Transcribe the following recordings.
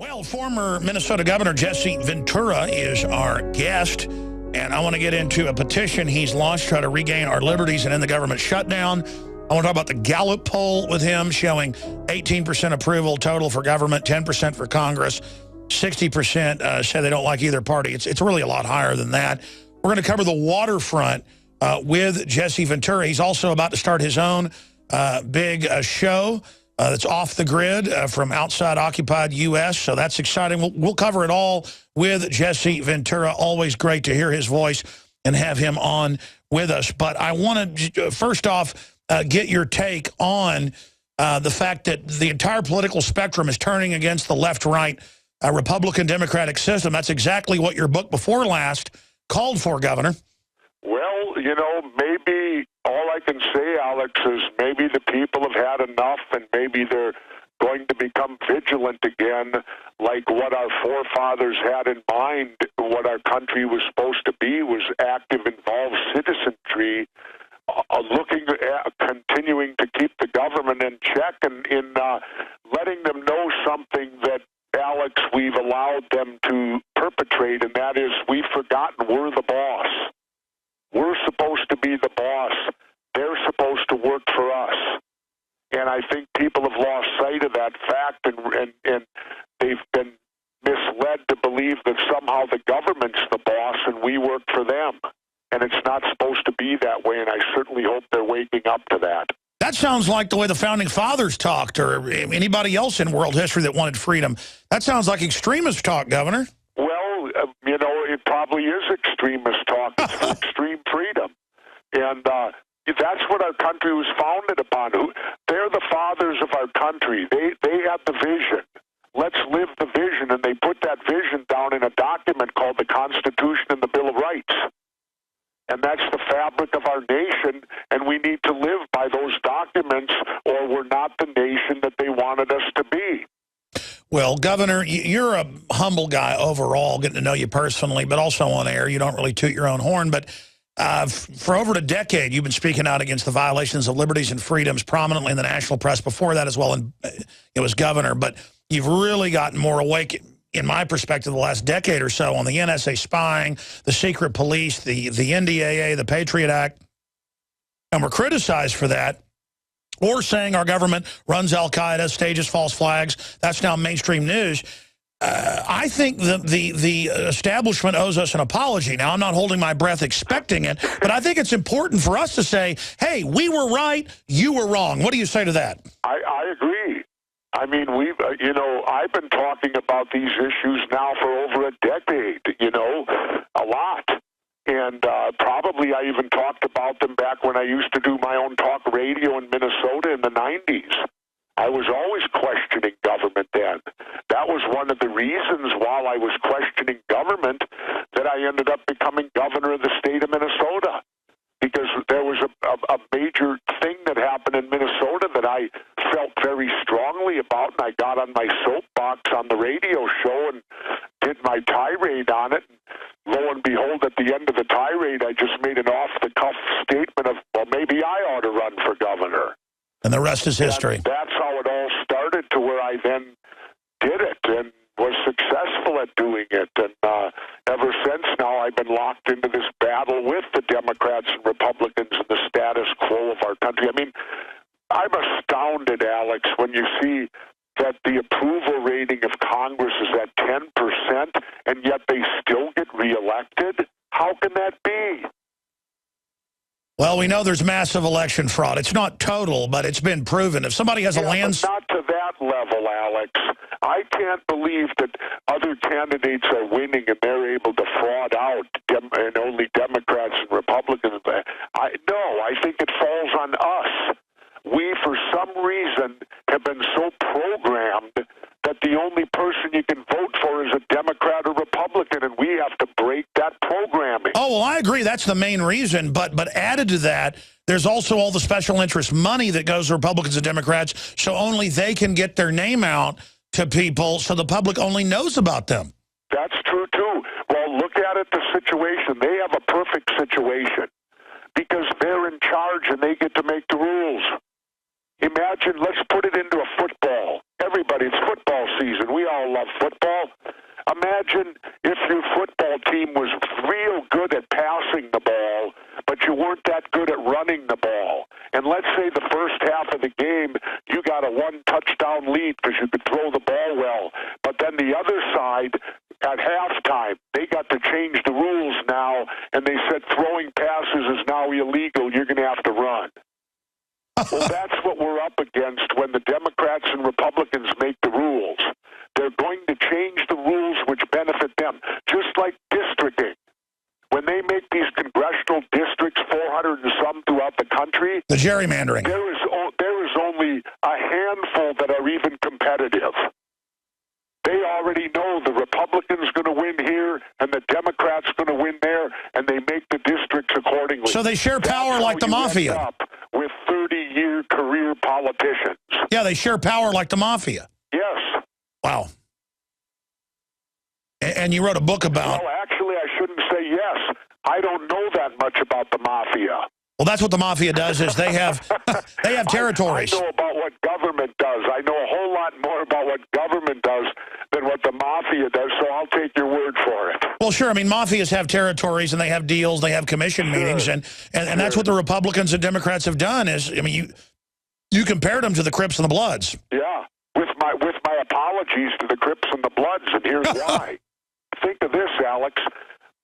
Well, former Minnesota Governor Jesse Ventura is our guest, and I want to get into a petition he's launched to try to regain our liberties and end the government shutdown. I want to talk about the Gallup poll with him showing 18% approval total for government, 10% for Congress, 60% say they don't like either party. It's really a lot higher than that. We're going to cover the waterfront with Jesse Ventura. He's also about to start his own big show that's off the grid from outside occupied U.S., so that's exciting. We'll cover it all with Jesse Ventura. Always great to hear his voice and have him on with us. But I want to, first off, get your take on the fact that the entire political spectrum is turning against the left-right Republican-Democratic system. That's exactly what your book before last called for, Governor. Well, you know, maybe all I can say, Alex, is maybe the people have had enough and maybe they're going to become vigilant again, like what our forefathers had in mind. What our country was supposed to be was active, involved citizenry, looking at continuing to keep the government in check and in letting them know something that, Alex, we've allowed them to perpetrate, and that is we've forgotten we're the boss. We're supposed to be the boss. They're supposed to work for us. And I think people have lost sight of that fact, and they've been misled to believe that somehow the government's the boss and we work for them. And it's not supposed to be that way, and I certainly hope they're waking up to that. That sounds like the way the Founding Fathers talked, or anybody else in world history that wanted freedom. That sounds like extremist talk, Governor. Well, you know, it probably is extremist talk. It's for extreme freedom. And that's what our country was founded upon. They're the fathers of our country. They had the vision. Let's live the vision. And they put that vision down in a document called the Constitution and the Bill of Rights. And that's the fabric of our nation, and we need to live by those documents, or we're not the nation that they wanted us to be. Well, Governor, you're a humble guy overall, getting to know you personally, but also on air. You don't really toot your own horn, but for over a decade, you've been speaking out against the violations of liberties and freedoms prominently in the national press before that as well, and it was Governor. But you've really gotten more awake, in my perspective, the last decade or so on the NSA spying, the secret police, the NDAA, the Patriot Act, and we're criticized for that, or saying our government runs al-Qaeda, stages false flags. That's now mainstream news. I think the establishment owes us an apology. Now, I'm not holding my breath expecting it, but I think it's important for us to say, hey, we were right, you were wrong. What do you say to that? I agree. I mean, we've, you know, I've been talking about these issues now for over a decade, you know, a lot. And probably I even talked about them back when I used to do my own talk radio in Minnesota in the 90s. I was always questioning government then. That was one of the reasons while I was questioning government that I ended up becoming governor of the state of Minnesota. Because there was a major thing that happened in Minnesota that I felt very strongly about, and I got on my soapbox on the radio show and did my tirade on it. And lo and behold, at the end of the tirade, I just made an off-the-cuff statement of, well, maybe I ought to run for governor. And the rest is history. And that's how it all started, to where I then did it and was successful at doing it. And ever since now, I've been locked into this battle with the Democrats and Republicans and the status quo of our country. I mean, I'm astounded, Alex, when you see that the approval rating of Congress is at 10%, and yet they still get reelected. How can that be? Well, we know there's massive election fraud. It's not total, but it's been proven. If somebody has a land... But not to that level, Alex. I can't believe that other candidates are winning and they're able to fraud out and only Democrats and Republicans. No, I think it falls on us. We, for some reason, have been so programmed that the only person you can vote for is a Democrat or Republican, and we have to break that programming. Oh, well, I agree. That's the main reason. But added to that, there's also all the special interest money that goes to Republicans and Democrats, so only they can get their name out to people, so the public only knows about them. That's true, too. Well, look at it, the situation. They have a perfect situation because they're in charge and they get to make the rules. Imagine, let's put it into a football. Everybody, it's football season. We all love football. Imagine if your football team was real good at passing the ball, but you weren't that good at running the ball. And let's say the first half of the game, you got a one-touchdown lead because you could throw the ball well. But then the other side, at halftime, they got to change the rules now, and they said throwing passes is now illegal. You're going to have to run. Well, that's what we're up against when the Democrats and Republicans make the rules. They're going to change the rules which benefit them, just like districting. When they make these congressional districts, 400 and some throughout the country, the gerrymandering, there is only a handful that are even competitive. They already know the Republicans going to win here and the Democrats going to win there, and they make the districts accordingly. So they share power That's like the how you mafia. end up with 30-year career politicians. Yeah, they share power like the mafia. Yes. Wow. And you wrote a book about... Well, actually, I shouldn't say yes. I don't know that much about the mafia. Well, that's what the mafia does, is they have territories. I know about what government does. I know a whole lot more about what government does than what the mafia does, so I'll take your word for it. Well, sure. I mean, mafias have territories, and they have deals, they have commission meetings, and that's what the Republicans and Democrats have done is, I mean, you compared them to the Crips and the Bloods. Yeah, with my apologies to the Crips and the Bloods, and here's why. Think of this, Alex.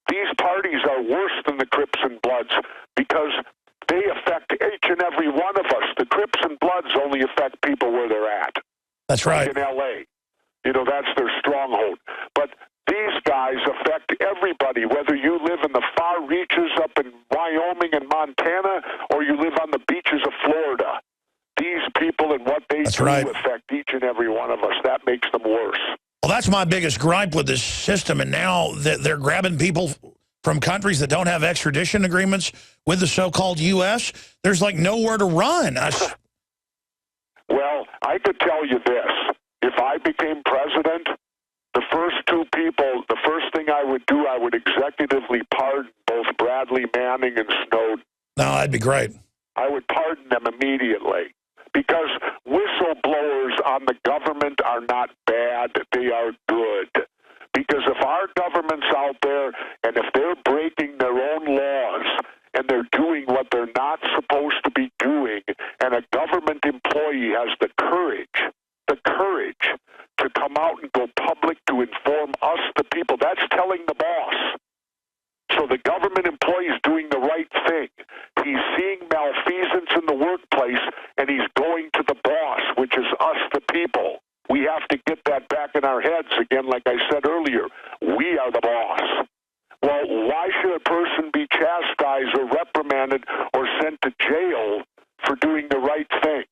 These parties are worse than the Crips and Bloods because they affect each and every one of us. The Crips and Bloods only affect people where they're at. That's right. Like in L.A. You know, that's their stronghold. But these guys affect everybody, whether you live in the far reaches up in Wyoming and Montana or you live on the beaches of Florida. These people and what they do affect each and every one of us. That makes them worse. Well, that's my biggest gripe with this system, and now that they're grabbing people from countries that don't have extradition agreements with the so-called U.S., there's like nowhere to run. Well, I could tell you this. If I became president, the first thing I would do, I would executively pardon both Bradley Manning and Snowden. No, that'd be great. I would pardon them immediately. Because whistleblowers on the government are not bad, they are good. Because if our government's out there and if they're breaking their own laws and they're doing what they're not supposed to be doing, and a government employee has the courage to come out and go public to inform us, the people, that's telling the boss. So the government employee is doing the right thing. He's seeing malfeasance in the workplace, and he's going to the boss, which is us, the people. We have to get that back in our heads again, like I said earlier. We are the boss. Well, why should a person be chastised or reprimanded or sent to jail for doing the right thing?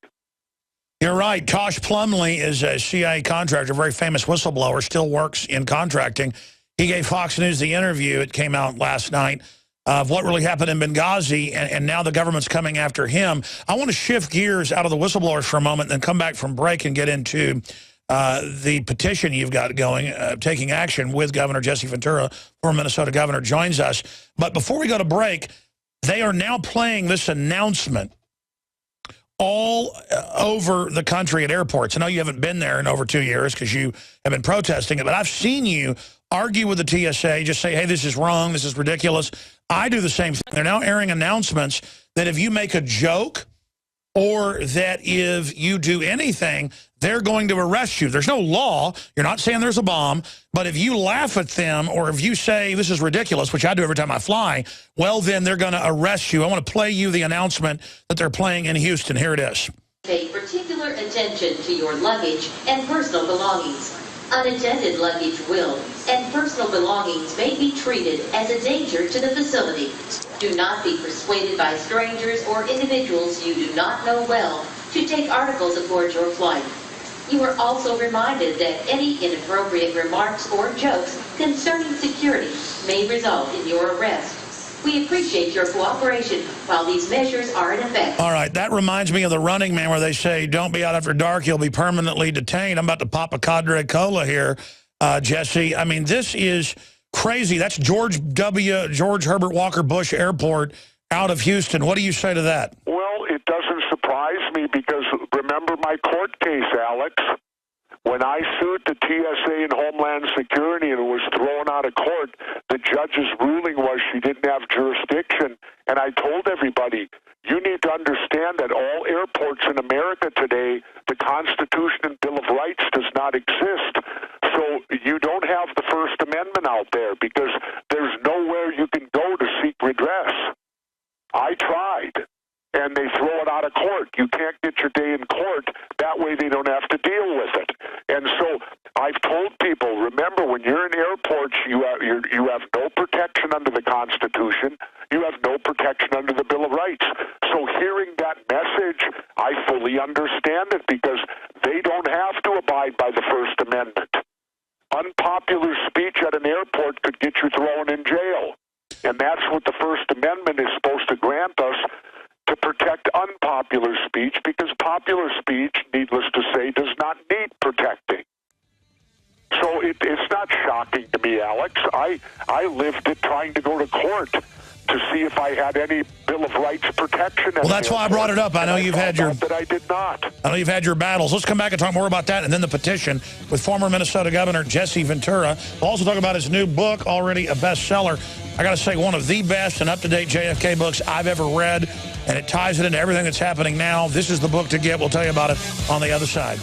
You're right. Tosh Plumlee is a CIA contractor, a very famous whistleblower, still works in contracting. He gave Fox News the interview, it came out last night, of what really happened in Benghazi, and now the government's coming after him. I want to shift gears out of the whistleblowers for a moment, then come back from break and get into the petition you've got going, taking action with Governor Jesse Ventura, former Minnesota governor, joins us. But before we go to break, they are now playing this announcement all over the country at airports. I know you haven't been there in over 2 years because you have been protesting it, but I've seen you argue with the TSA, just say, hey, this is wrong, this is ridiculous. I do the same thing. They're now airing announcements that if you make a joke or that if you do anything, they're going to arrest you. There's no law. You're not saying there's a bomb. But if you laugh at them or if you say this is ridiculous, which I do every time I fly, well, then they're going to arrest you. I want to play you the announcement that they're playing in Houston. Here it is. Pay particular attention to your luggage and personal belongings. Unattended luggage will, and personal belongings may be treated as a danger to the facility. Do not be persuaded by strangers or individuals you do not know well to take articles aboard your flight. You are also reminded that any inappropriate remarks or jokes concerning security may result in your arrest. We appreciate your cooperation while these measures are in effect. All right, that reminds me of the Running Man where they say, don't be out after dark, you'll be permanently detained. I'm about to pop a Cadre Cola here, Jesse. I mean, this is crazy. That's George Herbert Walker Bush Airport out of Houston. What do you say to that? Well, it doesn't surprise me because remember my court case, Alex. When I sued the TSA and Homeland Security and was thrown out of court, the judge's ruling was she didn't have jurisdiction. And I told everybody, you need to understand that all airports in America today, the Constitution and Bill of Rights does not exist. So you don't have the First Amendment out there because there's nowhere you can go to seek redress. I tried, and they throw it out of court. You can't get your day in court. That way they don't have to deal with it. And so I've told people, remember, when you're in airports, you have no protection under the Constitution. You have no protection under the Bill of Rights. So hearing that message, I fully understand it because they don't have to abide by the First Amendment. Unpopular speech at an airport could get you thrown in jail. And that's what the First Amendment is supposed to grant us, to protect unpopular speech, because popular speech, needless to say, does not need protecting. So it's not shocking to me, Alex. I lived it trying to go to court to see if I had any Bill of Rights protection. Well, that's why I brought it up. I know you've had your... That I did not. I know you've had your battles. Let's come back and talk more about that, and then the petition with former Minnesota Governor Jesse Ventura. We'll also talk about his new book, already a bestseller. I got to say, one of the best and up-to-date JFK books I've ever read, and it ties it into everything that's happening now. This is the book to get. We'll tell you about it on the other side.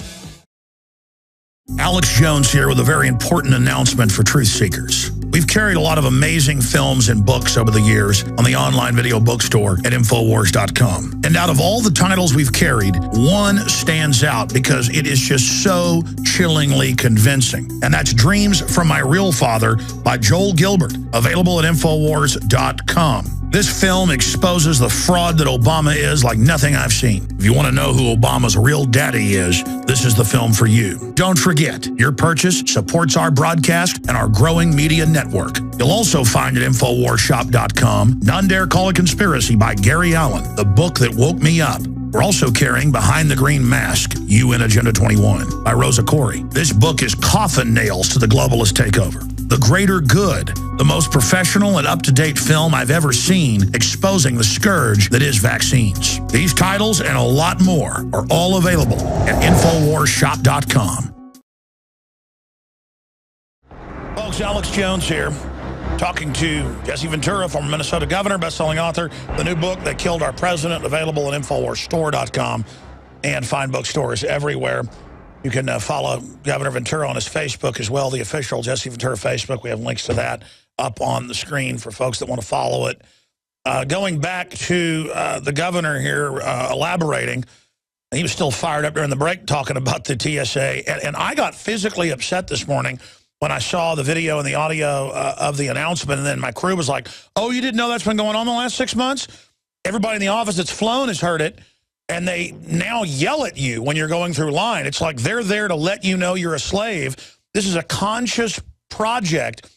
Alex Jones here with a very important announcement for truth seekers. We've carried a lot of amazing films and books over the years on the online video bookstore at Infowars.com. And out of all the titles we've carried, one stands out because it is just so chillingly convincing. And that's Dreams from My Real Father by Joel Gilbert, available at Infowars.com. This film exposes the fraud that Obama is like nothing I've seen. If you want to know who Obama's real daddy is, this is the film for you. Don't forget, your purchase supports our broadcast and our growing media network. You'll also find at InfoWarsShop.com, None Dare Call It Conspiracy by Gary Allen, the book that woke me up. We're also carrying Behind the Green Mask, UN Agenda 21 by Rosa Corey. This book is coffin nails to the globalist takeover. The Greater Good, the most professional and up-to-date film I've ever seen exposing the scourge that is vaccines. These titles and a lot more are all available at InfoWarsShop.com. Folks, Alex Jones here, talking to Jesse Ventura, former Minnesota governor, best-selling author. The new book, That Killed Our President, available at InfoWarsStore.com and fine bookstores everywhere. You can follow Governor Ventura on his Facebook as well, the official Jesse Ventura Facebook. We have links to that up on the screen for folks that want to follow it. Going back to the governor here elaborating, he was still fired up during the break talking about the TSA. And I got physically upset this morning when I saw the video and the audio of the announcement. And then my crew was like, oh, you didn't know that's been going on the last 6 months? Everybody in the office that's flown has heard it. And they now yell at you when you're going through line. It's like they're there to let you know you're a slave. This is a conscious project.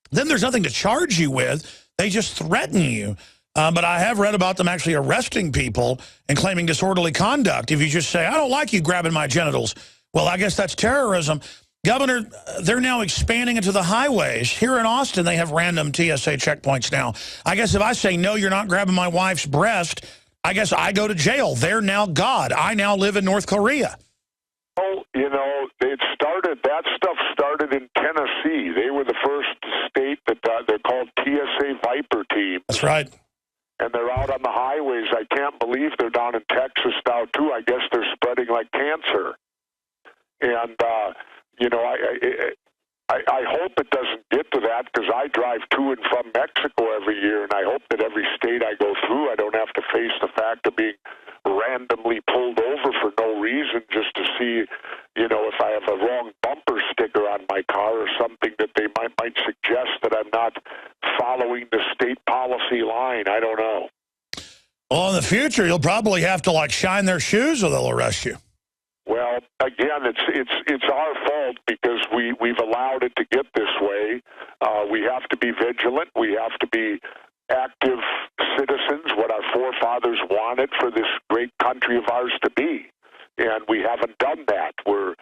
Then there's nothing to charge you with. They just threaten you. But I have read about them actually arresting people and claiming disorderly conduct if you just say, I don't like you grabbing my genitals. Well, I guess that's terrorism. Governor, they're now expanding into the highways. Here in Austin, they have random TSA checkpoints now. I guess if I say, no, you're not grabbing my wife's breast, I guess I go to jail. They're now God. I now live in North Korea. Oh, you know, that stuff started in Tennessee. They were the first state that they're called TSA Viper teams. That's right. And they're out on the highways. I can't believe they're down in Texas now, too. I guess they're spreading like cancer. And, you know, I hope it doesn't get to that because I drive to and from Mexico every year, and I hope that every state I go through, I don't have to face the fact of being randomly pulled over for no reason just to see, you know, if I have a wrong bumper sticker on my car or something that they might suggest that I'm not following the state policy line. I don't know. Well, in the future, you'll probably have to, like, shine their shoes or they'll arrest you. Well, again, it's our fault because we've allowed it to get this way. We have to be vigilant. We have to be active citizens, what our forefathers wanted for this great country of ours to be. And we haven't done that. We're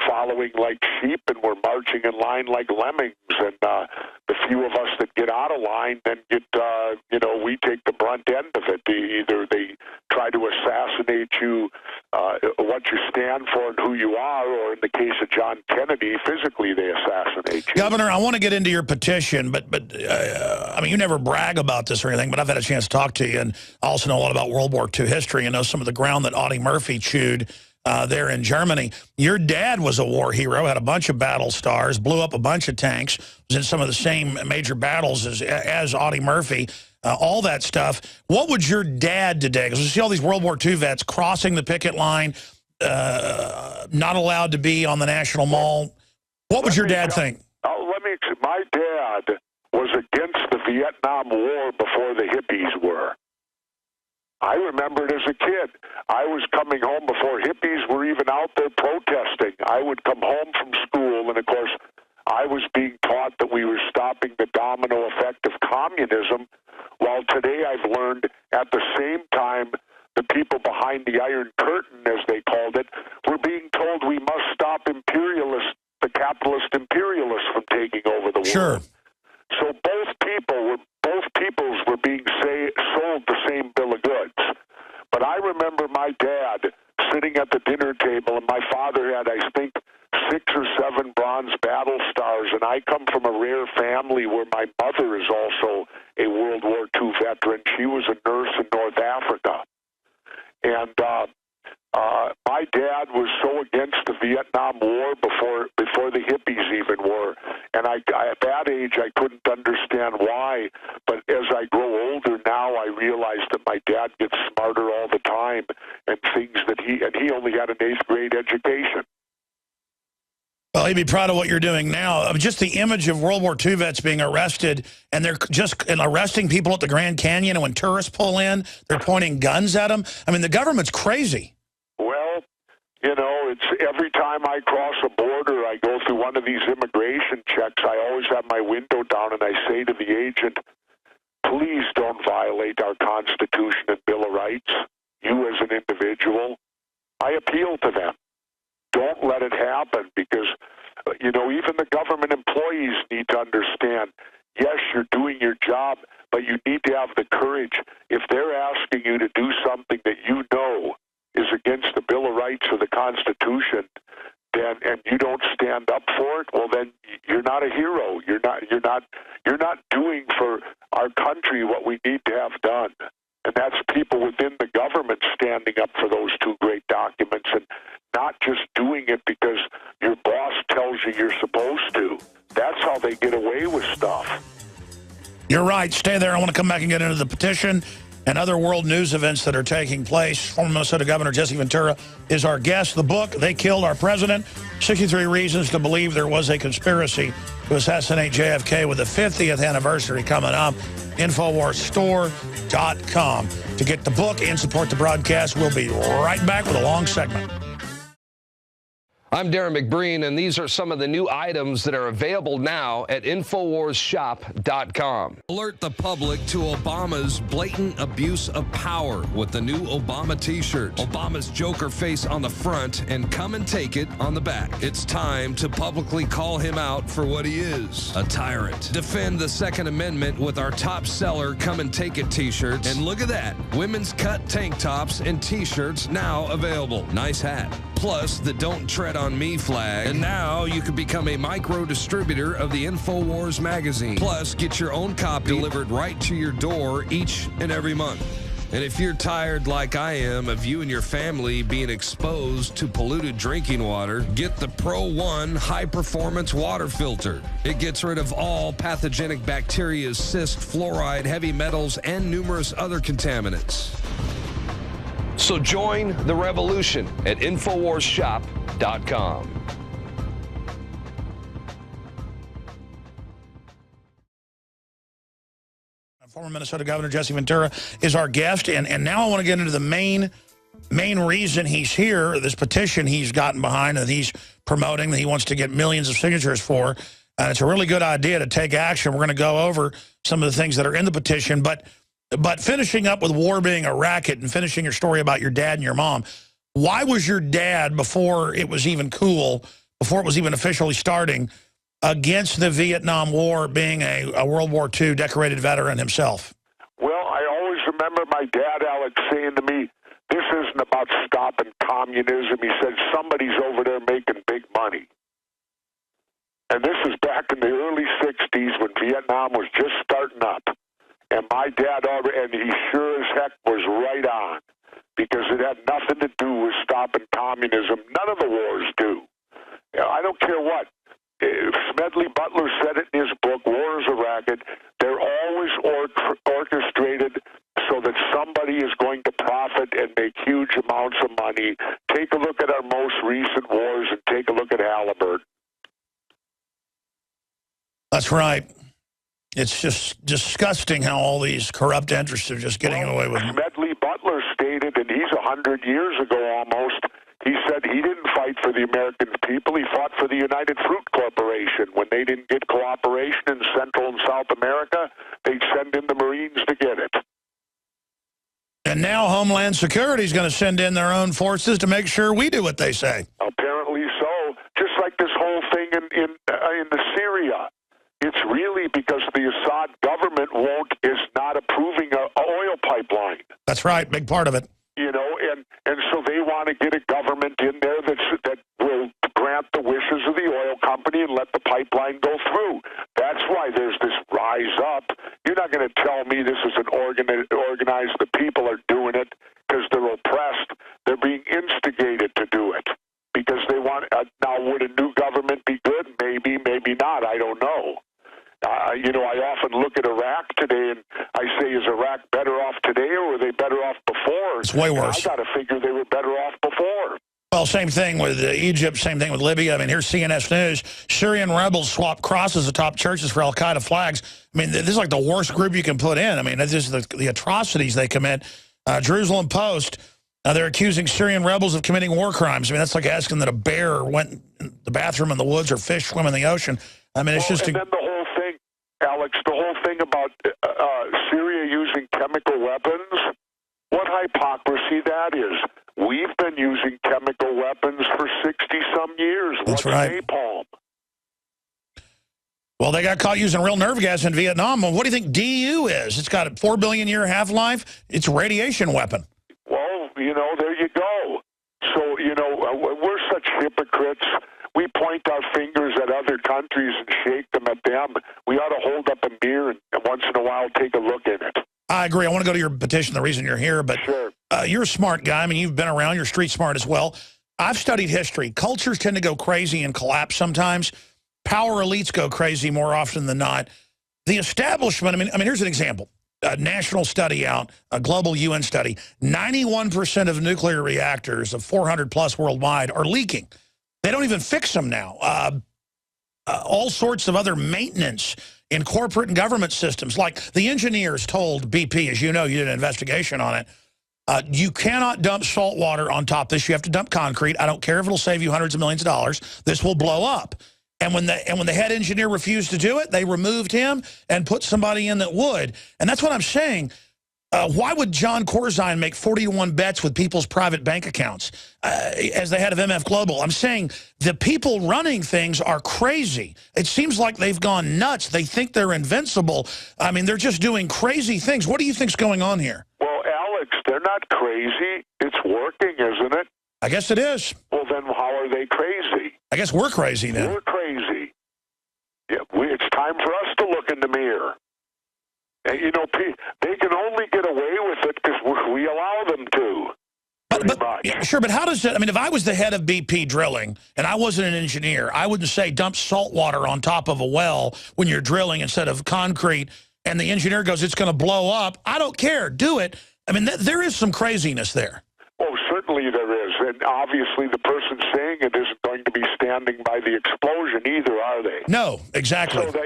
following like sheep and we're marching in line like lemmings. And the few of us that get out of line then get, you know, we take the brunt end of it. Either they try to assassinate you what you stand for and who you are, or in the case of John Kennedy, physically they assassinate you. Governor, I want to get into your petition, but I mean, you never brag about this or anything, but I've had a chance to talk to you, and I also know a lot about World War II history and know some of the ground that Audie Murphy chewed there in Germany. Your dad was a war hero, had a bunch of battle stars, blew up a bunch of tanks, was in some of the same major battles as Audie Murphy. All that stuff. What would your dad today, because we see all these World War II vets crossing the picket line, not allowed to be on the National Mall. What would your dad think? My dad was against the Vietnam War before the hippies were. I remember it as a kid. I was coming home before hippies were even out there protesting. I would come home from school, and of course, I was being taught that we were stopping the domino effect of communism, while today I've learned at the same time the people behind the Iron Curtain, as they called it, were being told we must stop the capitalist imperialists from taking over the world. Sure. So both peoples were being sold the same bill of goods. But I remember my dad sitting at the dinner table, and my father had, I think, 6 or 7 bronze battle stars, and I come from a rare family where my mother is also a World War II veteran. She was a nurse in North Africa. And my dad was so against the Vietnam War before the hippies even were. And at that age, I couldn't understand why. But as I grow older now, I realize that my dad gets smarter all the time, and things that he only had an 8th grade education. Well, he'd be proud of what you're doing now. Just the image of World War II vets being arrested, and they're just arresting people at the Grand Canyon, and when tourists pull in, they're pointing guns at them. I mean, the government's crazy. Well, you know, it's every time I cross a border, I go through one of these immigration checks, I always have my window down, and I say to the agent, please don't violate our Constitution and Bill of Rights, you as an individual. I appeal to them. Don't let it happen, because, you know, even the government employees need to understand, yes, you're doing your job, but you need to have the courage. If they're asking you to do something that you know is against the Bill of Rights or the Constitution, then, and you don't stand up for it, well, then you're not a hero. You're not doing for our country what we need to have done. And that's people within the government standing up for those 2 great documents, and not just doing it because your boss tells you you're supposed to. That's how they get away with stuff. You're right. Stay there. I want to come back and get into the petition and other world news events that are taking place. Former Minnesota Governor Jesse Ventura is our guest. The book, They Killed Our President, 63 Reasons to Believe There Was a Conspiracy to Assassinate JFK, with the 50th anniversary coming up. InfoWarsStore.com to get the book and support the broadcast. We'll be right back with a long segment. I'm Darren McBreen, and these are some of the new items that are available now at InfoWarsShop.com. Alert the public to Obama's blatant abuse of power with the new Obama t-shirt. Obama's Joker face on the front and come and take it on the back. It's time to publicly call him out for what he is, a tyrant. Defend the Second Amendment with our top seller Come and Take It t-shirts. And look at that, women's cut tank tops and t-shirts now available. Nice hat. Plus the Don't Tread on Me flag. And now you can become a micro distributor of the InfoWars magazine. Plus, get your own copy delivered right to your door each and every month. And if you're tired like I am of you and your family being exposed to polluted drinking water, get the Pro One high performance water filter. It gets rid of all pathogenic bacteria, cyst, fluoride, heavy metals, and numerous other contaminants. So join the revolution at InfoWarsShop.com. Former Minnesota Governor Jesse Ventura is our guest, and now I want to get into the main reason he's here, this petition he's gotten behind and he's promoting, that he wants to get millions of signatures for. And it's a really good idea to take action. We're going to go over some of the things that are in the petition, but finishing up with war being a racket and finishing your story about your dad and your mom, why was your dad, before it was even cool, before it was even officially starting, against the Vietnam War, being a World War II decorated veteran himself? Well, I always remember my dad, Alex, saying to me, this isn't about stopping communism. He said somebody's over there making big money. And this is back in the early 60s when Vietnam was just starting up. And my dad, and he sure as heck was right on, because it had nothing to do with stopping communism. None of the wars do. I don't care what. Smedley Butler said it in his book, War is a Racket. They're always orchestrated so that somebody is going to profit and make huge amounts of money. Take a look at our most recent wars and take a look at Halliburton. That's right. It's just disgusting how all these corrupt interests are just getting away with it. Smedley Butler stated, and he's 100 years ago almost, he said he didn't fight for the American people. He fought for the United Fruit Corporation. When they didn't get cooperation in Central and South America, they'd send in the Marines to get it. And now Homeland Security is going to send in their own forces to make sure we do what they say. Apparently so. Just like this whole thing in Syria. It's really because the Assad government is not approving an oil pipeline. That's right, big part of it. You know, and so they want to get a government in there that will grant the wishes of the oil company and let the pipeline go through. That's why there's this rise up. You're not going to tell me this is an organized, the people are doing it because they're oppressed. They're being instigated to do it because they want, now would a new government be good? Maybe, maybe not. I don't know. You know, I often look at Iraq today and I say, is Iraq better off today or were they better off before? It's way worse. I got to figure they were better off before. Well, same thing with Egypt, same thing with Libya. I mean, here's CNS News. Syrian rebels swap crosses atop churches for al-Qaeda flags. I mean, this is like the worst group you can put in. I mean, this is the atrocities they commit. Jerusalem Post, they're accusing Syrian rebels of committing war crimes. I mean, that's like asking that a bear went in the bathroom in the woods or fish swim in the ocean. I mean, it's just... And then the whole thing, Alex, the whole thing about Syria using chemical weapons, what hypocrisy that is. We've been using chemical weapons for 60-some years. That's right. Napalm. Well, they got caught using real nerve gas in Vietnam. Well, what do you think DU is? It's got a 4 billion year half-life. It's a radiation weapon. Well, you know, there you go. So, you know, we're such hypocrites. We point our fingers at other countries and shake them at them. We ought to hold up a mirror and once in a while take a look in it. I agree. I want to go to your petition, the reason you're here, but sure. You're a smart guy. I mean, you've been around. You're street smart as well. I've studied history. Cultures tend to go crazy and collapse sometimes. Power elites go crazy more often than not. The establishment, I mean, here's an example. A national study out, a global UN study, 91% of nuclear reactors of 400 plus worldwide are leaking. They don't even fix them now. All sorts of other maintenance in corporate and government systems. Like the engineers told BP, as you know, you did an investigation on it, you cannot dump salt water on top of this. You have to dump concrete. I don't care if it'll save you hundreds of millions of dollars. This will blow up. And when the head engineer refused to do it, they removed him and put somebody in that would. And that's what I'm saying. Why would John Corzine make 41 bets with people's private bank accounts as the head of MF Global? I'm saying the people running things are crazy. It seems like they've gone nuts. They think they're invincible. I mean, they're just doing crazy things. What do you think's going on here? Well, Alex, they're not crazy. It's working, isn't it? I guess it is. Well, then how are they crazy? I guess we're crazy then. We're crazy. Yeah, it's time for us to look in the mirror. And, you know, they can only get away with it because we allow them to. Yeah, sure, but how does it, I mean, if I was the head of BP drilling and I wasn't an engineer, I wouldn't say dump salt water on top of a well when you're drilling instead of concrete, and the engineer goes, it's going to blow up. I don't care. Do it. I mean, there is some craziness there. Oh, certainly there is. And obviously the person saying it isn't going to be standing by the explosion either, are they? No, exactly. So,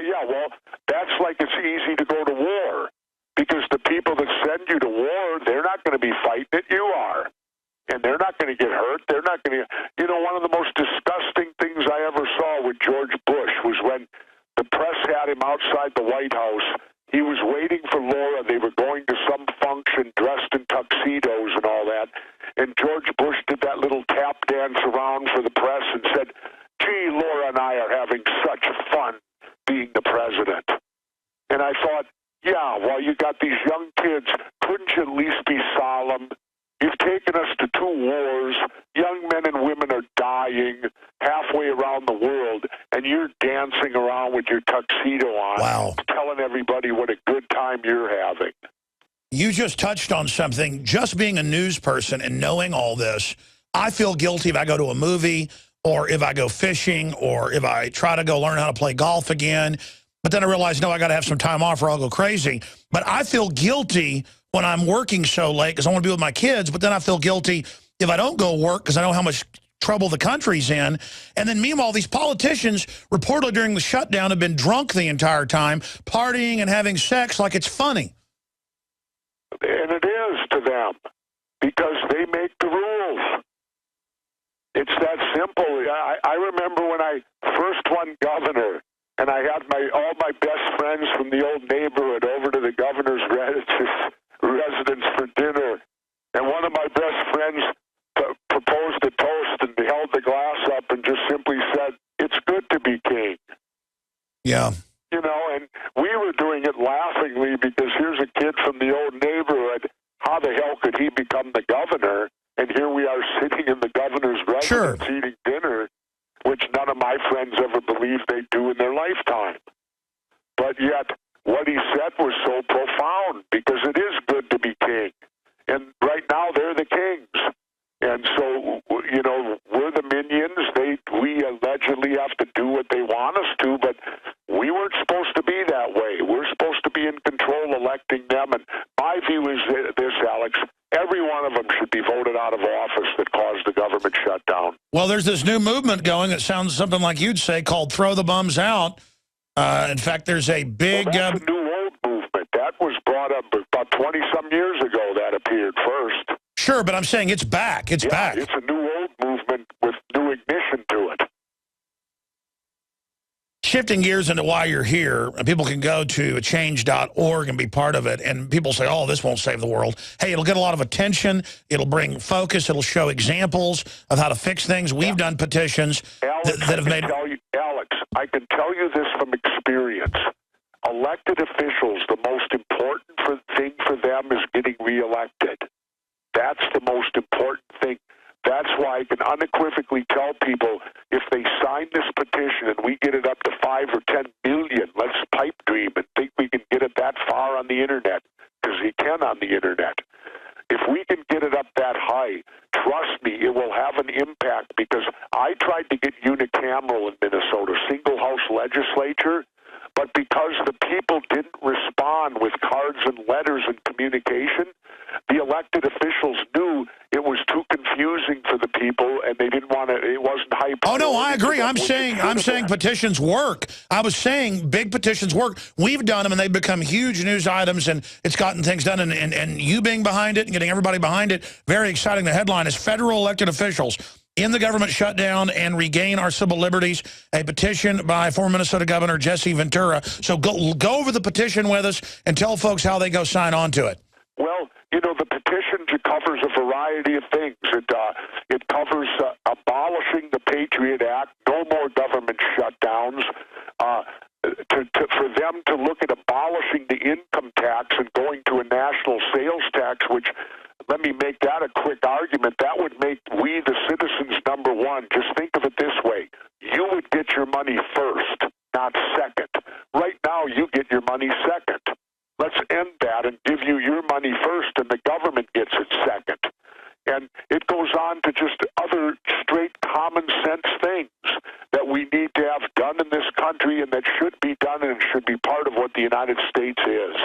that's like it's easy to go to war because the people that send you to war, they're not going to be fighting it. You are. And they're not going to get hurt. They're not going to... You know, one of the most disgusting things I ever saw with George Bush was when the press had him outside the White House. He was waiting for Laura. They were going to some function dressed in tuxedos and all that. And George Bush did that little tap dance around for the press and said, gee, Laura and I are having such fun being the president. And I thought, yeah, well, you got these young kids. Couldn't you at least be solemn? You've taken taken us to 2 wars. Young men and women are dying halfway around the world, and you're dancing around with your tuxedo on, wow, telling everybody what a good time you're having. You just touched on something. Just being a news person and knowing all this, I feel guilty if I go to a movie or if I go fishing or if I try to go learn how to play golf again. But then I realize, no, I got to have some time off or I'll go crazy. But I feel guilty when I'm working so late because I want to be with my kids. But then I feel guilty if I don't go work because I know how much trouble the country's in. And then meanwhile, these politicians reportedly during the shutdown have been drunk the entire time, partying and having sex like it's funny. And it is to them because they make the rules. It's that simple. I remember when I first won governor, and I had all my best friends from the old neighborhood over to the governor's residence for dinner. And one of my best friends proposed a toast and held the glass up and just simply said, "It's good to be king." Yeah. You know, and we were doing it laughingly because here's a kid from the old neighborhood. How the hell could he become the governor? And here we are sitting in the governor's residence eating dinner, which none of my friends ever believed they'd do in their lifetime. But yet, what he said was so profound because it is good to be king. And right now, they're the kings. And so, you know, we're the minions. We allegedly have to do what they want us to, but we weren't supposed to be that way. We're supposed to be in control, electing them. And my view is this, Alex, every one of them should be voted out of office that caused the government shutdown. Well, there's this new movement going that sounds something like you'd say called Throw the Bums Out. In fact, there's a big... Well, that's a new old movement. That was brought up about 20-some years ago that appeared first. Sure, but I'm saying it's back. It's back. It's a new old movement with new ignition to it. Shifting gears into why you're here, people can go to change.org and be part of it. And people say, oh, this won't save the world. Hey, it'll get a lot of attention. It'll bring focus. It'll show examples of how to fix things. We've done petitions Alex, that have made... Alex, I can tell you this from experience. Elected officials, the most important thing for them is getting reelected. That's the most important thing. That's why I can unequivocally tell people if they sign this petition and we get it up to 5 or 10 million, let's pipe dream and think we can get it that far on the internet, because you can on the internet. If we can get it up that high, trust me, it will have an impact, because I tried to get unicameral in Minnesota, single-house legislature, but because the people didn't respond with cards and letters and communication, the elected officials knew it was too confusing for the people, and they didn't want to. It wasn't high. Oh no, I agree. I'm saying petitions work. I was saying big petitions work. We've done them, and they've become huge news items, and it's gotten things done. And you being behind it and getting everybody behind it, very exciting. The headline is "Federal Elected Officials in the Government Shutdown and Regain Our Civil Liberties," a petition by former Minnesota Governor Jesse Ventura. So go over the petition with us and tell folks how they go sign on to it. Well, you know, the petition covers a variety of things. It covers abolishing the Patriot Act, no more government shutdowns, for them to look at abolishing the income tax and going to a national sales tax, which, let me make that a quick argument, that would make we, the citizens, number one. Just think of it this way. You would get your money first, not second. Right now, you get your money second. Let's end that and give you your money first, and the government gets it second. And it goes on to just other straight common sense things that we need to have done in this country and that should be done and should be part of what the United States is.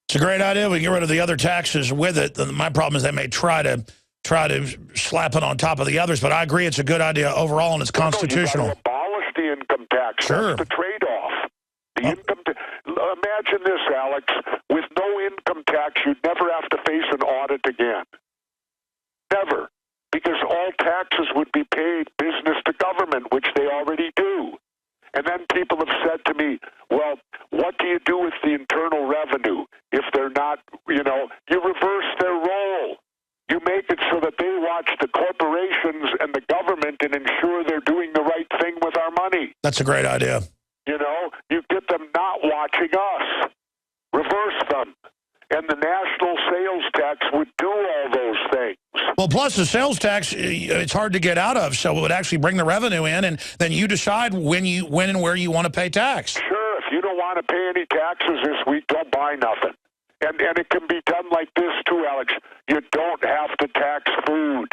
It's a great idea. We can get rid of the other taxes with it. My problem is they may try to slap it on top of the others, but I agree it's a good idea overall, and it's constitutional. You got to abolish the income tax. Sure. That's the trade-off. Imagine this, Alex. With no income tax, you'd never have to face an audit again. Never. Because all taxes would be paid business to government, which they already do. And then people have said to me, well, what do you do with the internal revenue if they're not, you reverse their role. You make it so that they watch the corporations and the government and ensure they're doing the right thing with our money. That's a great idea. You get them not watching us. Reverse them. And the national sales tax would do all those things. Well, plus the sales tax, it's hard to get out of, so it would actually bring the revenue in, and then you decide when and where you want to pay tax. Sure, if you don't want to pay any taxes this week, don't buy nothing. And it can be done like this too, Alex. You don't have to tax food,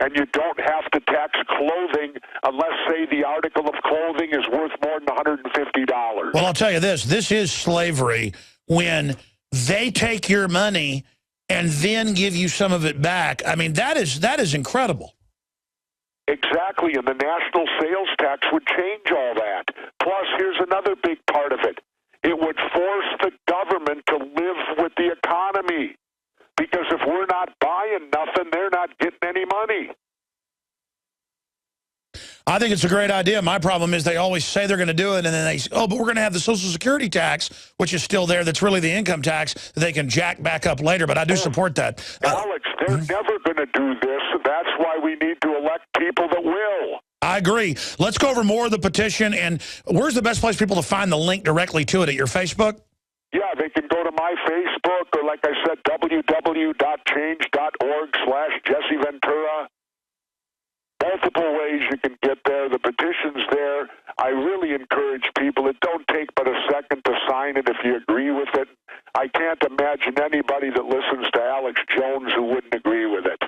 and you don't have to tax clothing unless, say, the article of clothing is worth more than $150. Well, I'll tell you this is slavery when they take your money and then give you some of it back. I mean, that is incredible. Exactly, and the national sales tax would change all that. Plus, here's another big part of it. It would force the government to live with the economy. Because if we're not buying nothing, they're not getting any money. I think it's a great idea. My problem is they always say they're going to do it, and then they say, oh, but we're going to have the Social Security tax, which is still there. That's really the income tax that they can jack back up later, but I do support that. Alex, they're never going to do this. That's why we need to elect people that will. I agree. Let's go over more of the petition, and where's the best place for people to find the link directly to it? At your Facebook? Yeah, they can go to my Facebook, or like I said, www.change.org/Jesse Ventura. Multiple ways you can get there. The petition's there. I really encourage people. It don't take but a second to sign it if you agree with it. I can't imagine anybody that listens to Alex Jones who wouldn't agree with it.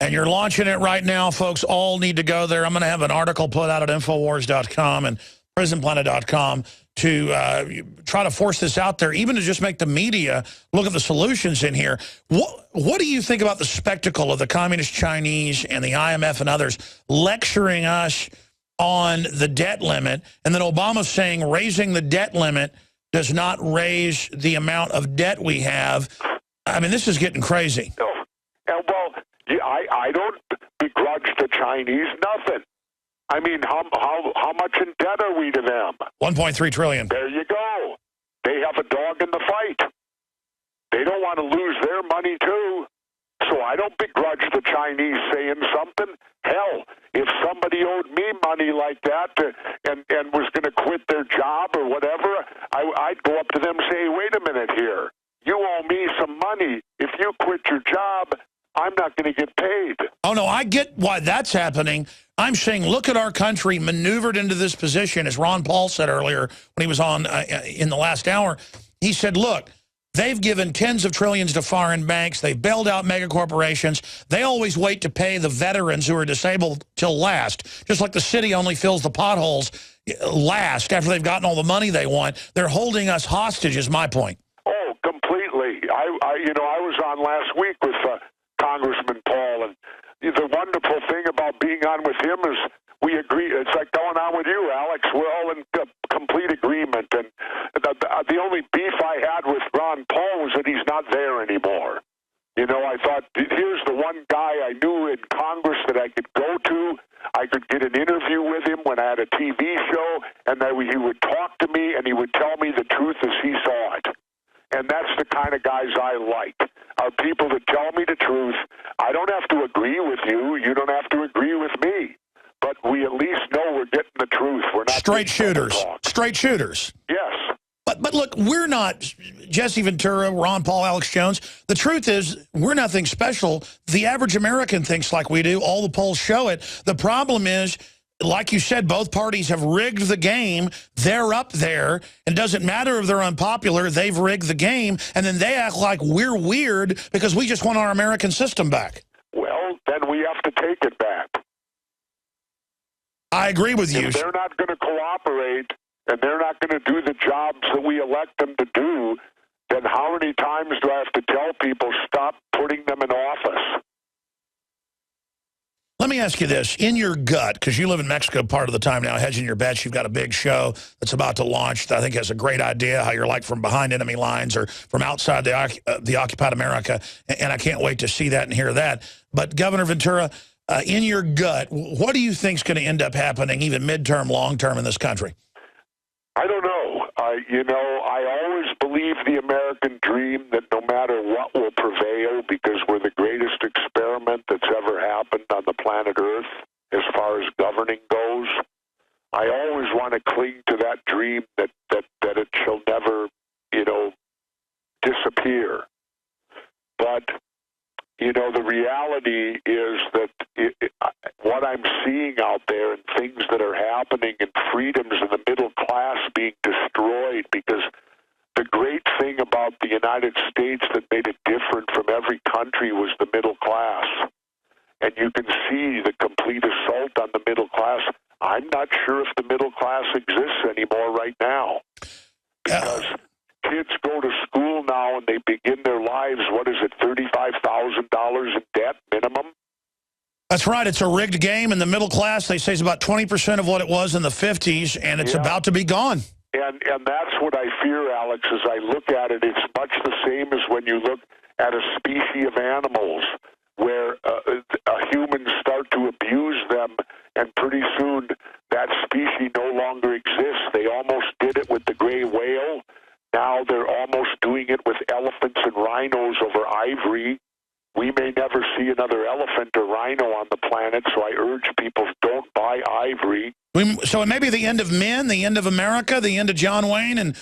And you're launching it right now, folks. All need to go there. I'm going to have an article put out at Infowars.com and PrisonPlanet.com to try to force this out there, even to just make the media look at the solutions in here. What do you think about the spectacle of the Communist Chinese and the IMF and others lecturing us on the debt limit, and then Obama saying raising the debt limit does not raise the amount of debt we have? I mean, this is getting crazy. No. And well, yeah, I don't begrudge the Chinese nothing. I mean, how much in debt are we to them? 1.3 trillion. There you go. They have a dog in the fight. They don't want to lose their money, too. So I don't begrudge the Chinese saying something. Hell, if somebody owed me money like that and was going to quit their job or whatever, I'd go up to them and say, wait a minute here. You owe me some money. If you quit your job, I'm not going to get paid. Oh, no, I get why that's happening. I'm saying look at our country maneuvered into this position, as Ron Paul said earlier when he was on in the last hour. He said, look, they've given tens of trillions to foreign banks. They've bailed out mega corporations. They always wait to pay the veterans who are disabled till last, just like the city only fills the potholes last after they've gotten all the money they want. They're holding us hostage, is my point. Oh, completely. I was on last week with Congressman Paul, and the wonderful thing about being on with him is we agree. It's like going on with you, Alex. We're all in complete agreement. And the only beef I had with Ron Paul was that he's not there anymore. You know, I thought, here's the one guy I knew in Congress that I could go to. I could get an interview with him when I had a TV show, and that he would talk to me, and he would tell me the truth as he saw it. And that's the kind of guys I like, are people that tell me the truth. I don't have to agree with you. You don't have to agree with me. But we at least know we're getting the truth. We're not straight shooters. Straight shooters. Yes. But look, we're not Jesse Ventura, Ron Paul, Alex Jones. The truth is, we're nothing special. The average American thinks like we do. All the polls show it. The problem is, like you said, both parties have rigged the game. They're up there. It doesn't matter if they're unpopular. They've rigged the game. And then they act like we're weird because we just want our American system back. Well, then we have to take it back. I agree with you. If they're not going to cooperate and they're not going to do the jobs that we elect them to do, then how many times do I have to tell people stop putting them in office? Let me ask you this. In your gut, because you live in Mexico part of the time now, hedging your bets, you've got a big show that's about to launch that I think has a great idea how you're like from behind enemy lines or from outside the occupied America, and I can't wait to see that and hear that. But Governor Ventura, in your gut, what do you think is going to end up happening, even midterm, long-term in this country? I don't know. I always believe the American dream that no matter what will prevail because we're the greatest experiment that's ever happened on the planet Earth as far as governing goes. I always want to cling to that dream that it shall never, disappear. But you know, the reality is that what I'm seeing out there and things that are happening and freedoms in the middle class being destroyed, because the great thing about the United States that made it different from every country was the middle class. And you can see the complete assault on the middle class. I'm not sure if the middle class exists anymore right now. Because kids go to school now and they begin their lives, what is it, $35,000 in debt minimum? That's right. It's a rigged game. In the middle class, they say it's about 20% of what it was in the 50s, and it's about to be gone. And that's what I fear, Alex, as I look at it. It's much the same as when you look at a species of animals where humans start to abuse them, and pretty soon that species no longer exists. They almost did it with the gray whale. Now they're almost doing it with elephants and rhinos over ivory. We may never see another elephant or rhino on the planet, so I urge people, don't buy ivory. So it may be the end of men, the end of America, the end of John Wayne, and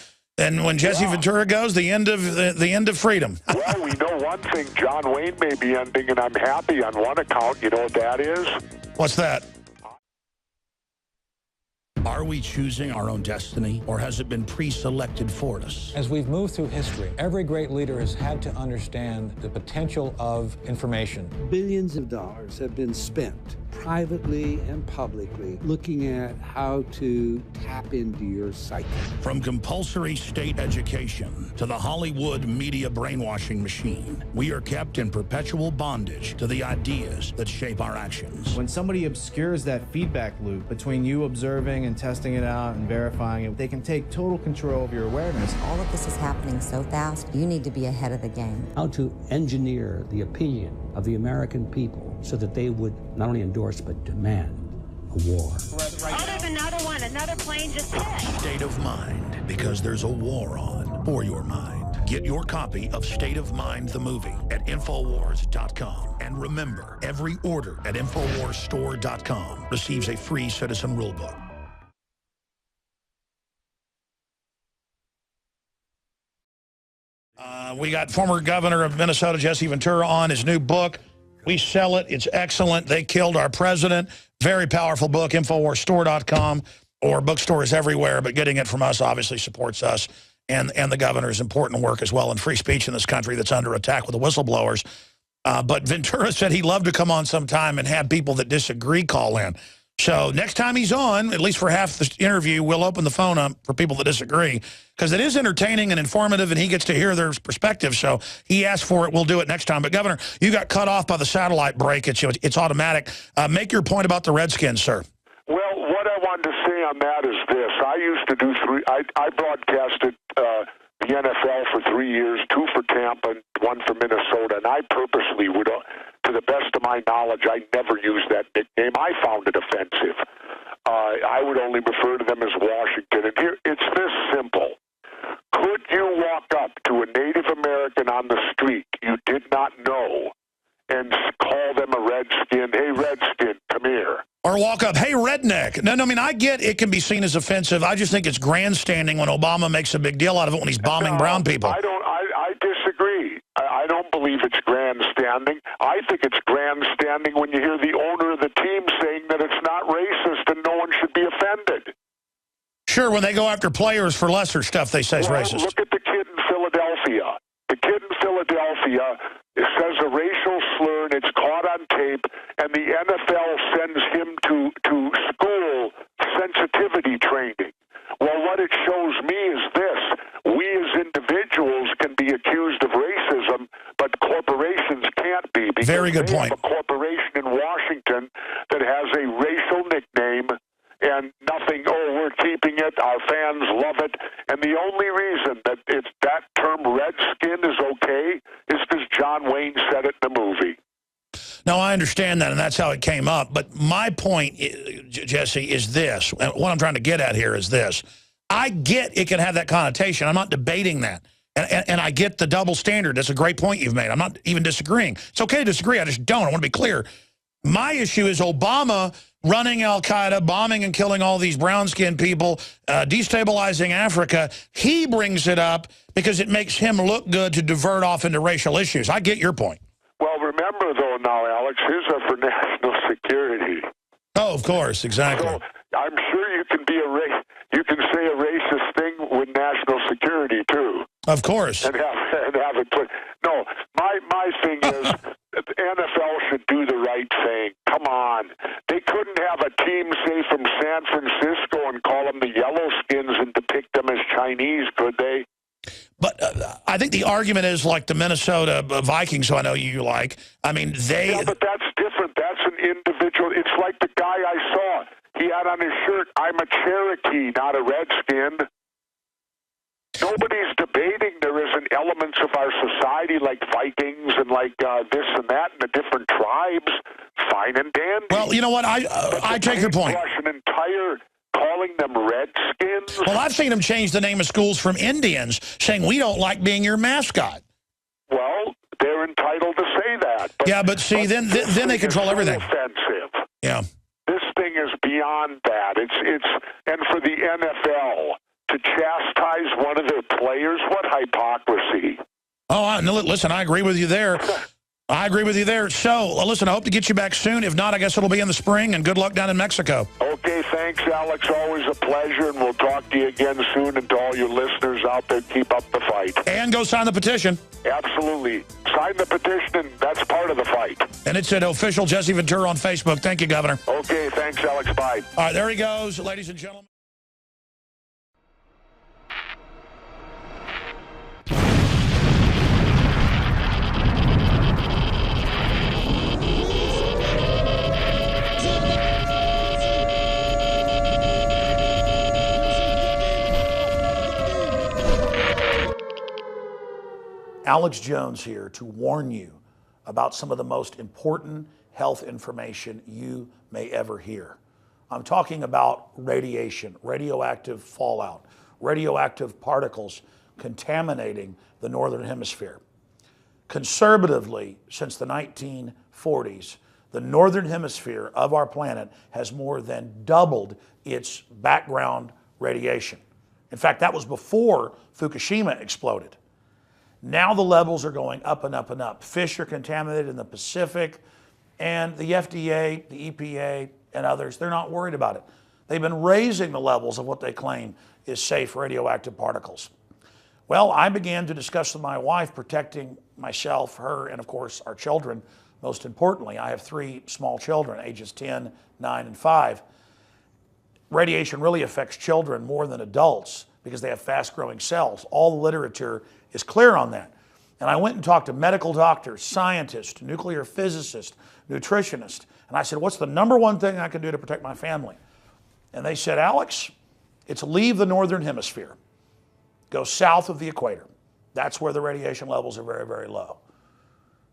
when Jesse Ventura goes, the end of freedom. Well, we know one thing, John Wayne may be ending, and I'm happy on one account. You know what that is? What's that? Are we choosing our own destiny, or has it been pre-selected for us? As we've moved through history, every great leader has had to understand the potential of information. Billions of dollars have been spent privately and publicly looking at how to tap into your psyche. From compulsory state education to the Hollywood media brainwashing machine, we are kept in perpetual bondage to the ideas that shape our actions. When somebody obscures that feedback loop between you observing and testing it out and verifying it, they can take total control of your awareness. All of this is happening so fast, you need to be ahead of the game. How to engineer the opinion of the American people so that they would not only endorse but demand a war. Oh, there's another one. Another plane just hit. State of Mind, because there's a war on for your mind. Get your copy of State of Mind, the movie, at Infowars.com. And remember, every order at InfoWarsStore.com receives a free citizen rulebook. We got former governor of Minnesota, Jesse Ventura, on his new book. We sell it. It's excellent. They killed our president. Very powerful book, InfoWarsStore.com, or bookstores everywhere. But getting it from us obviously supports us and the governor's important work as well in free speech in this country that's under attack with the whistleblowers. But Ventura said he'd love to come on sometime and have people that disagree call in. So next time he's on, at least for half the interview, we'll open the phone up for people that disagree, because it is entertaining and informative, and he gets to hear their perspective. So he asked for it. We'll do it next time. But, Governor, you got cut off by the satellite break. It's automatic. Make your point about the Redskins, sir. Well, what I wanted to say on that is this. I used to do I broadcasted the NFL for 3 years, 2 for Tampa and 1 for Minnesota, and I purposely would, to the best of my knowledge, I never used that nickname. I found it offensive. I would only refer to them as Washington. And here, it's this simple. Could you walk up to a Native American on the street you did not know and call them a redskin? Hey, redskin, come here. Or walk up, hey, redneck. No, I mean, I get it can be seen as offensive. I just think it's grandstanding when Obama makes a big deal out of it when he's bombing brown people. I disagree. I don't believe it's grandstanding. I think it's grandstanding when you hear the owner of the team saying that it's not racist and no one should be offended. Sure, when they go after players for lesser stuff, they say it's racist. Look at the kid in Philadelphia. The kid in Philadelphia says a racial slur, and it's caught on tape, and the NFL sends him to school sensitivity training. Well, what it shows me is this. We as individuals can be accused of racism, but corporations can't be. Because very good point. Have a corporation in Washington that has a racial nickname and nothing, we're keeping it, our fans love it. And the only reason that that term redskin is okay is because John Wayne said it in the movie. No, I understand that, and that's how it came up. But my point, Jesse, is this. And what I'm trying to get at here is this. I get it can have that connotation. I'm not debating that. And I get the double standard. That's a great point you've made. I'm not even disagreeing. It's okay to disagree. I just don't. I want to be clear. My issue is Obama running al-Qaeda, bombing and killing all these brown-skinned people, destabilizing Africa. He brings it up because it makes him look good to divert off into racial issues. I get your point. Well, remember Alex. His are for national security. Oh, of course, exactly. So I'm sure you can be you can say a racist thing with national security too. Of course. And have it put. No, my thing is the NFL should do the right thing. Come on. They couldn't have a team, say, from San Francisco and call them the Yellowskins and depict them as Chinese, could they? But I think the argument is like the Minnesota Vikings, who I know you like. I mean, they... Yeah, but that's different. That's an individual. It's like the guy I saw. He had on his shirt, I'm a Cherokee, not a Redskin. Nobody's debating there isn't elements of our society like Vikings and like this and that and the different tribes. Fine and dandy. Well, you know what? I take your point. An entire calling them Redskins. Well, I've seen them change the name of schools from Indians, saying we don't like being your mascot. Well, they're entitled to say that. But, yeah, but see, then they control everything. Offensive. Yeah. This thing is beyond that. It's and for the NFL to chastise one of their players, what hypocrisy. Oh, no, listen, I agree with you there. I agree with you there. So, listen, I hope to get you back soon. If not, I guess it'll be in the spring, and good luck down in Mexico. Okay, thanks, Alex. Always a pleasure, and we'll talk to you again soon. And to all your listeners out there, keep up the fight. And go sign the petition. Absolutely. Sign the petition, and that's part of the fight. And it's at official Jesse Ventura on Facebook. Thank you, Governor. Okay, thanks, Alex. Bye. All right, there he goes, ladies and gentlemen. Alex Jones here to warn you about some of the most important health information you may ever hear. I'm talking about radiation, radioactive fallout, radioactive particles contaminating the Northern Hemisphere. Conservatively, since the 1940s, the Northern Hemisphere of our planet has more than doubled its background radiation. In fact, that was before Fukushima exploded. Now the levels are going up and up and up. Fish are contaminated in the Pacific, and the FDA, the EPA, and others, they're not worried about it. They've been raising the levels of what they claim is safe radioactive particles. Well, I began to discuss with my wife protecting myself, her, and of course our children. Most importantly, I have 3 small children, ages 10, 9, and 5. Radiation really affects children more than adults because they have fast-growing cells. All the literature is clear on that. And I went and talked to medical doctors, scientists, nuclear physicists, nutritionists, and I said, what's the #1 thing I can do to protect my family? And they said, Alex, it's leave the Northern Hemisphere. Go south of the equator. That's where the radiation levels are very, very low.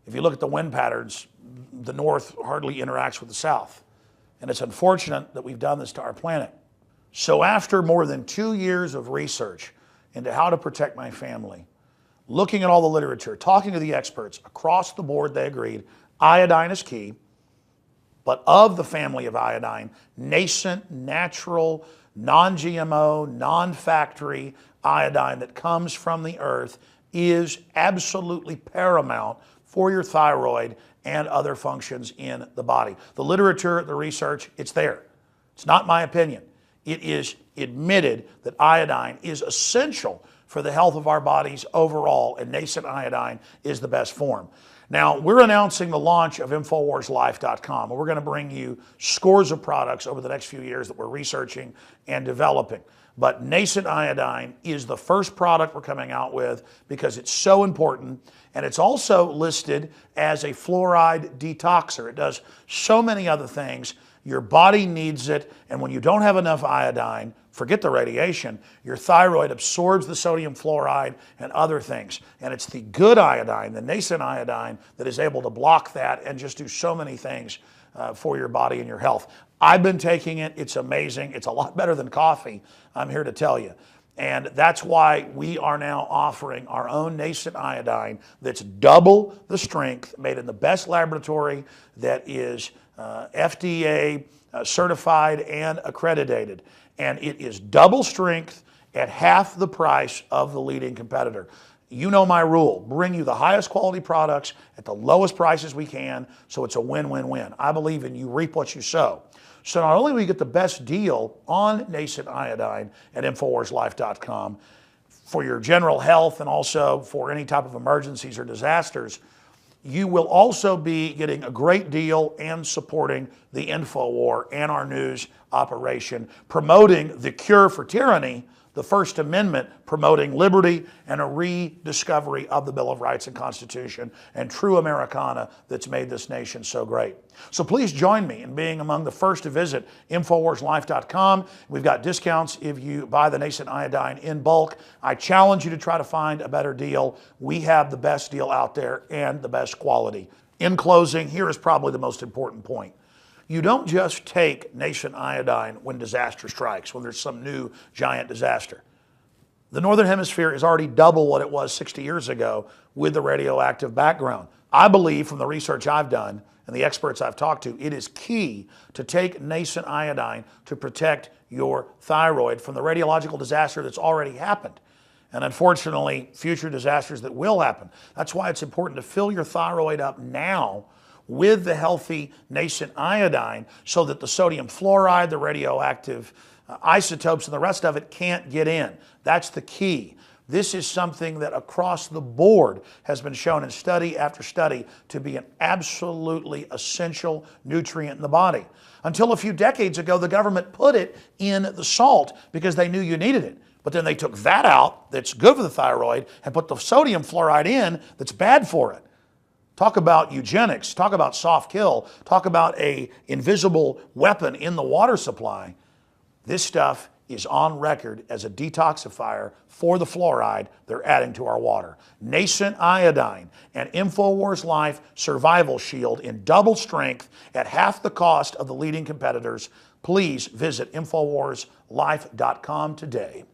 If you look at the wind patterns, the north hardly interacts with the south. And it's unfortunate that we've done this to our planet. So after more than 2 years of research into how to protect my family, looking at all the literature, talking to the experts, across the board they agreed iodine is key, but of the family of iodine, nascent, natural, non-GMO, non-factory iodine that comes from the earth is absolutely paramount for your thyroid and other functions in the body. The literature, the research, it's there. It's not my opinion. It is admitted that iodine is essential for the health of our bodies overall, and nascent iodine is the best form. Now, we're announcing the launch of InfoWarsLife.com, and we're going to bring you scores of products over the next few years that we're researching and developing. But nascent iodine is the first product we're coming out with because it's so important, and it's also listed as a fluoride detoxer. It does so many other things. Your body needs it, and when you don't have enough iodine, forget the radiation, your thyroid absorbs the sodium fluoride and other things. And it's the good iodine, the nascent iodine, that is able to block that and just do so many things for your body and your health. I've been taking it. It's amazing. It's a lot better than coffee, I'm here to tell you. And that's why we are now offering our own nascent iodine that's double the strength, made in the best laboratory that is FDA certified and accredited. And it is double strength at half the price of the leading competitor. You know my rule. Bring you the highest quality products at the lowest prices we can, so it's a win-win-win. I believe in you reap what you sow. So not only will you get the best deal on nascent iodine at InfoWarsLife.com for your general health and also for any type of emergencies or disasters, you will also be getting a great deal and supporting the InfoWar and our news operation, promoting the cure for tyranny, the First Amendment, promoting liberty and a rediscovery of the Bill of Rights and Constitution and true Americana that's made this nation so great. So please join me in being among the first to visit InfoWarsLife.com. We've got discounts if you buy the nascent iodine in bulk. I challenge you to try to find a better deal. We have the best deal out there and the best quality. In closing, here is probably the most important point. You don't just take nascent iodine when disaster strikes, when there's some new giant disaster. The Northern Hemisphere is already double what it was 60 years ago with the radioactive background. I believe from the research I've done and the experts I've talked to, it is key to take nascent iodine to protect your thyroid from the radiological disaster that's already happened. And unfortunately, future disasters that will happen. That's why it's important to fill your thyroid up now with the healthy nascent iodine so that the sodium fluoride, the radioactive isotopes, and the rest of it can't get in. That's the key. This is something that across the board has been shown in study after study to be an absolutely essential nutrient in the body. Until a few decades ago, the government put it in the salt because they knew you needed it. But then they took that out, that's good for the thyroid, and put the sodium fluoride in that's bad for it. Talk about eugenics, talk about soft kill, talk about an invisible weapon in the water supply. This stuff is on record as a detoxifier for the fluoride they're adding to our water. Nascent iodine and InfoWars Life Survival Shield in double strength at half the cost of the leading competitors. Please visit InfoWarsLife.com today.